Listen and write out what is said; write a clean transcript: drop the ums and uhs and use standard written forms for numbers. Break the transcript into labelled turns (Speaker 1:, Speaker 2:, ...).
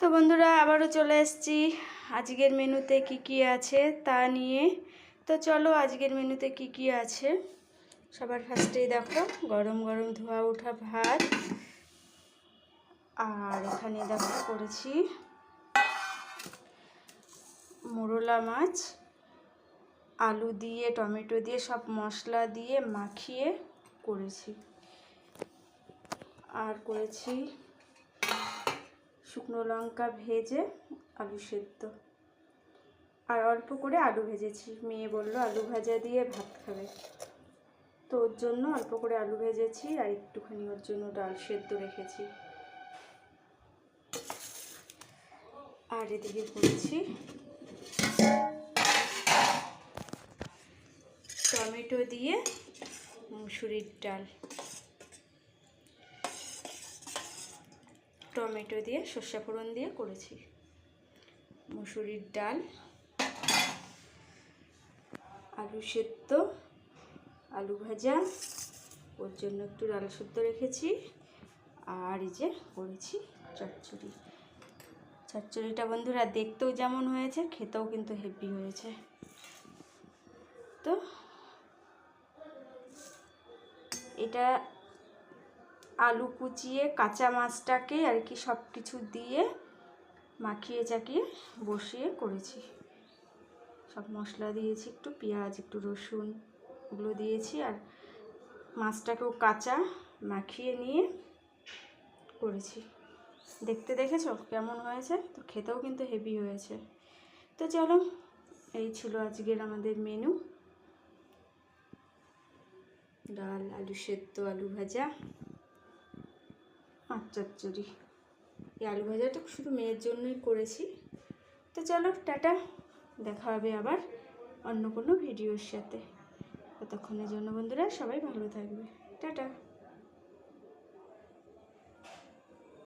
Speaker 1: তো বন্ধুরা আবারও চলে এসেছি আজকের মেনুতে কি আছে তা নিয়ে। তো চলো আজকের মেনুতে কি আছে। সবার ফার্স্টেই দেখো গরম গরম ধোয়া ওঠা ভাত, আর এখানে দেখো করেছি মোরলা মাছ, আলু দিয়ে টমেটো দিয়ে সব মশলা দিয়ে মাখিয়ে করেছি। আর করেছি শুকনো লঙ্কা ভেজে আলু সেদ্ধ, আর অল্প করে আলু ভেজেছি। মেয়ে বলল আলু ভাজা দিয়ে ভাত খাবে, তো ওর জন্য অল্প করে আলু ভেজেছি আর একটুখানি ওর জন্য ডাল সেদ্ধ রেখেছি। আর এদিকে করেছি টমেটো দিয়ে মুসুরির ডাল, টমেটো দিয়ে সর্ষে ফোড়ন দিয়ে করেছি মুসুরির ডাল, আলু সেদ্ধ, আলু ভাজা, ওর জন্য একটু ডাল সেদ্ধ রেখেছি। আর এই যে করেছি চচ্চড়ি। চচ্চড়িটা বন্ধুরা দেখতেও যেমন হয়েছে খেতেও কিন্তু হেভি হয়েছে। তো এটা আলু কুচিয়ে কাঁচা মাছটাকে আর কি সব কিছু দিয়ে মাখিয়ে চাকিয়ে বসিয়ে করেছি। সব মশলা দিয়েছি, একটু পেঁয়াজ একটু রসুন ওগুলো দিয়েছি, আর মাছটাকেও কাঁচা মাখিয়ে নিয়ে করেছি। দেখতে দেখেছো কেমন হয়েছে? তো খেতেও কিন্তু হেভি হয়েছে। তো চলো এই ছিল আজকের আমাদের মেনু, ডাল, আলু সেদ্ধ, আলু ভাজা আর চচ্চড়ি। এই আলু ভাজাটা শুধু মেয়ের জন্যই করেছি। তো চলো টাটা, দেখা হবে আবার অন্য কোনো ভিডিওর সাথে। ততক্ষণের জন্য বন্ধুরা সবাই ভালো থাকবে, টাটা।